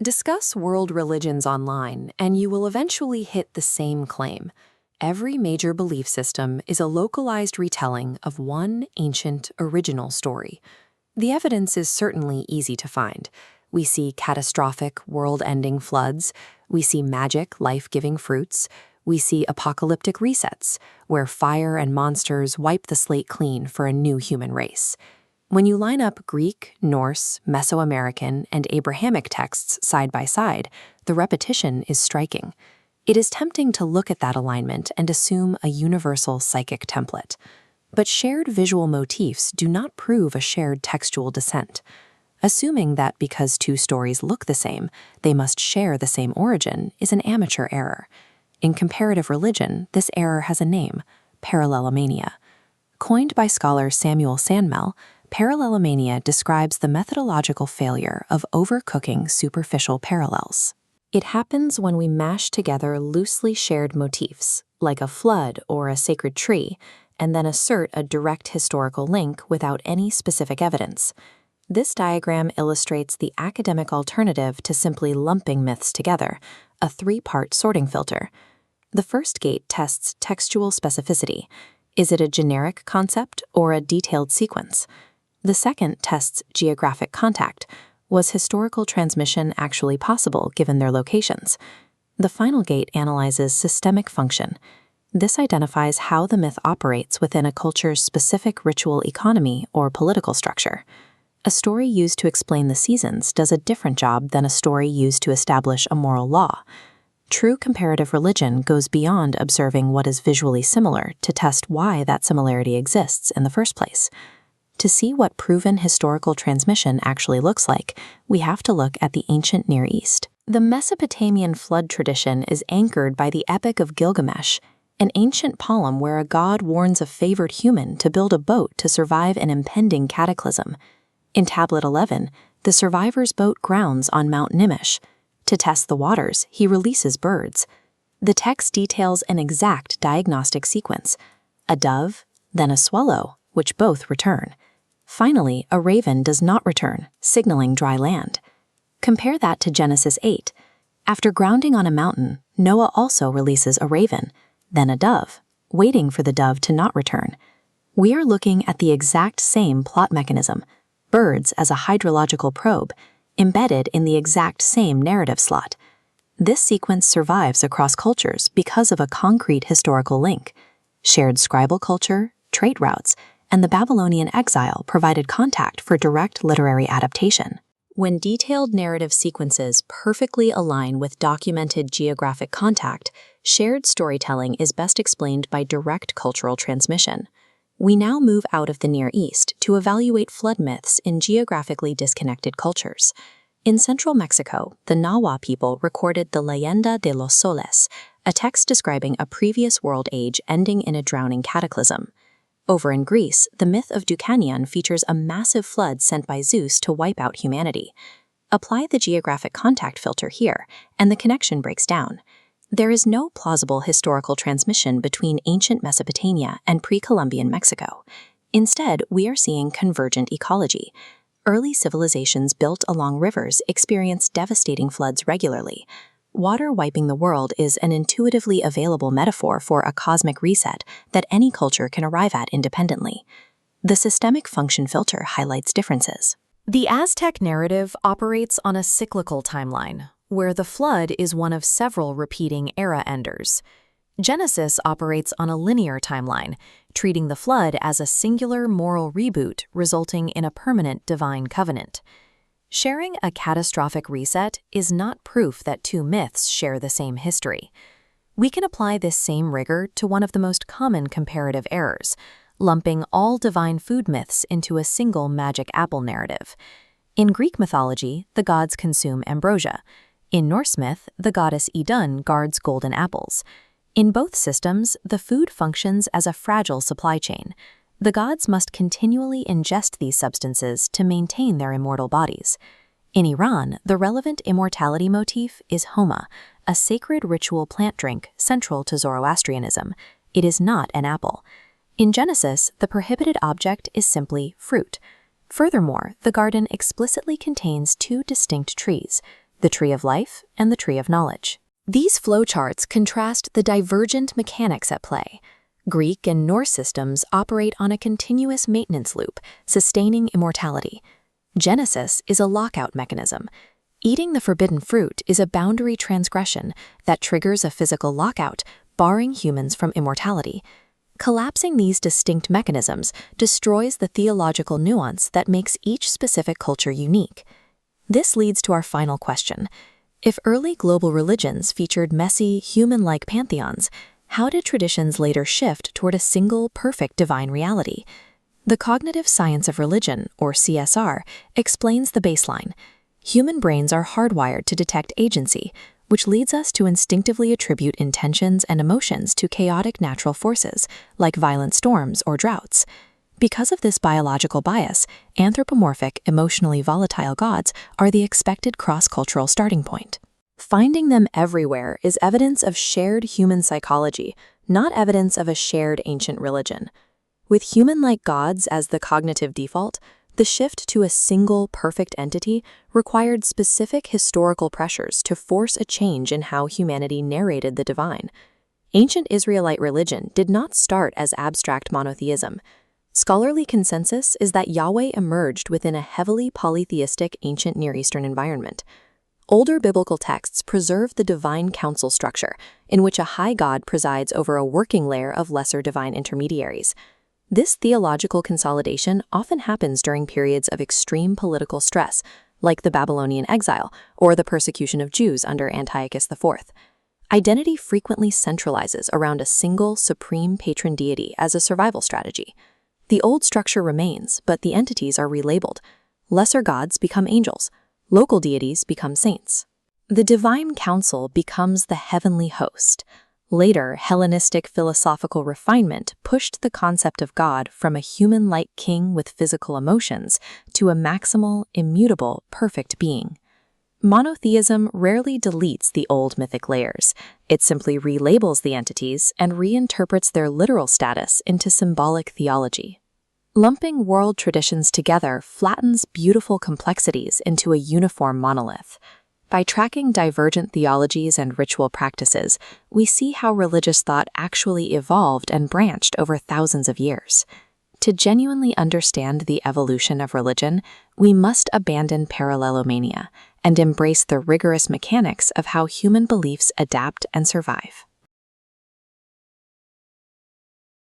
Discuss world religions online, and you will eventually hit the same claim. Every major belief system is a localized retelling of one ancient, original story. The evidence is certainly easy to find. We see catastrophic, world-ending floods. We see magic, life-giving fruits. We see apocalyptic resets, where fire and monsters wipe the slate clean for a new human race. When you line up Greek, Norse, Mesoamerican, and Abrahamic texts side by side, the repetition is striking. It is tempting to look at that alignment and assume a universal psychic template. But shared visual motifs do not prove a shared textual descent. Assuming that because two stories look the same, they must share the same origin is an amateur error. In comparative religion, this error has a name: Parallelomania. Coined by scholar Samuel Sandmel, Parallelomania describes the methodological failure of overcooking superficial parallels. It happens when we mash together loosely shared motifs, like a flood or a sacred tree, and then assert a direct historical link without any specific evidence. This diagram illustrates the academic alternative to simply lumping myths together, a three-part sorting filter. The first gate tests textual specificity. Is it a generic concept or a detailed sequence? The second tests geographic contact. Was historical transmission actually possible given their locations? The final gate analyzes systemic function. This identifies how the myth operates within a culture's specific ritual economy or political structure. A story used to explain the seasons does a different job than a story used to establish a moral law. True comparative religion goes beyond observing what is visually similar to test why that similarity exists in the first place. To see what proven historical transmission actually looks like, we have to look at the ancient Near East. The Mesopotamian flood tradition is anchored by the Epic of Gilgamesh, an ancient poem where a god warns a favored human to build a boat to survive an impending cataclysm. In Tablet 11, the survivor's boat grounds on Mount Nimish. To test the waters, he releases birds. The text details an exact diagnostic sequence: a dove, then a swallow, which both return. Finally, a raven does not return, signaling dry land. Compare that to Genesis 8. After grounding on a mountain, Noah also releases a raven, then a dove, waiting for the dove to not return. We are looking at the exact same plot mechanism: birds as a hydrological probe, embedded in the exact same narrative slot. This sequence survives across cultures because of a concrete historical link. Shared scribal culture, trade routes, and the Babylonian exile provided contact for direct literary adaptation. When detailed narrative sequences perfectly align with documented geographic contact, shared storytelling is best explained by direct cultural transmission. We now move out of the Near East to evaluate flood myths in geographically disconnected cultures. In central Mexico, the Nahua people recorded the Leyenda de los Soles, a text describing a previous world age ending in a drowning cataclysm. Over in Greece, the myth of Deucanion features a massive flood sent by Zeus to wipe out humanity. Apply the geographic contact filter here, and the connection breaks down. There is no plausible historical transmission between ancient Mesopotamia and pre-Columbian Mexico. Instead, we are seeing convergent ecology. Early civilizations built along rivers experience devastating floods regularly. Water wiping the world is an intuitively available metaphor for a cosmic reset that any culture can arrive at independently. The systemic function filter highlights differences. The Aztec narrative operates on a cyclical timeline, where the flood is one of several repeating era enders. Genesis operates on a linear timeline, treating the flood as a singular moral reboot resulting in a permanent divine covenant. Sharing a catastrophic reset is not proof that two myths share the same history. We can apply this same rigor to one of the most common comparative errors, lumping all divine food myths into a single magic apple narrative. In Greek mythology, the gods consume ambrosia. In Norse myth, the goddess Idun guards golden apples. In both systems, the food functions as a fragile supply chain. The gods must continually ingest these substances to maintain their immortal bodies. In Iran, the relevant immortality motif is homa, a sacred ritual plant drink central to Zoroastrianism. It is not an apple. In Genesis, the prohibited object is simply fruit. Furthermore, the garden explicitly contains two distinct trees. the tree of life and the tree of knowledge. These flowcharts contrast the divergent mechanics at play. Greek and Norse systems operate on a continuous maintenance loop, sustaining immortality. Genesis is a lockout mechanism. Eating the forbidden fruit is a boundary transgression that triggers a physical lockout, barring humans from immortality. Collapsing these distinct mechanisms destroys the theological nuance that makes each specific culture unique. This leads to our final question. If early global religions featured messy, human-like pantheons, how did traditions later shift toward a single, perfect divine reality? The cognitive science of religion, or CSR, explains the baseline. Human brains are hardwired to detect agency, which leads us to instinctively attribute intentions and emotions to chaotic natural forces, like violent storms or droughts. Because of this biological bias, anthropomorphic, emotionally volatile gods are the expected cross-cultural starting point. Finding them everywhere is evidence of shared human psychology, not evidence of a shared ancient religion. With human-like gods as the cognitive default, the shift to a single, perfect entity required specific historical pressures to force a change in how humanity narrated the divine. Ancient Israelite religion did not start as abstract monotheism. Scholarly consensus is that Yahweh emerged within a heavily polytheistic ancient Near Eastern environment. Older biblical texts preserve the divine council structure, in which a high god presides over a working layer of lesser divine intermediaries. This theological consolidation often happens during periods of extreme political stress, like the Babylonian exile or the persecution of Jews under Antiochus IV. Identity frequently centralizes around a single, supreme patron deity as a survival strategy. The old structure remains, but the entities are relabeled. Lesser gods become angels. Local deities become saints. The divine council becomes the heavenly host. Later, Hellenistic philosophical refinement pushed the concept of God from a human-like king with physical emotions to a maximal, immutable, perfect being. Monotheism rarely deletes the old mythic layers. It simply relabels the entities and reinterprets their literal status into symbolic theology. Lumping world traditions together flattens beautiful complexities into a uniform monolith. By tracking divergent theologies and ritual practices, we see how religious thought actually evolved and branched over thousands of years. To genuinely understand the evolution of religion, we must abandon parallelomania and embrace the rigorous mechanics of how human beliefs adapt and survive.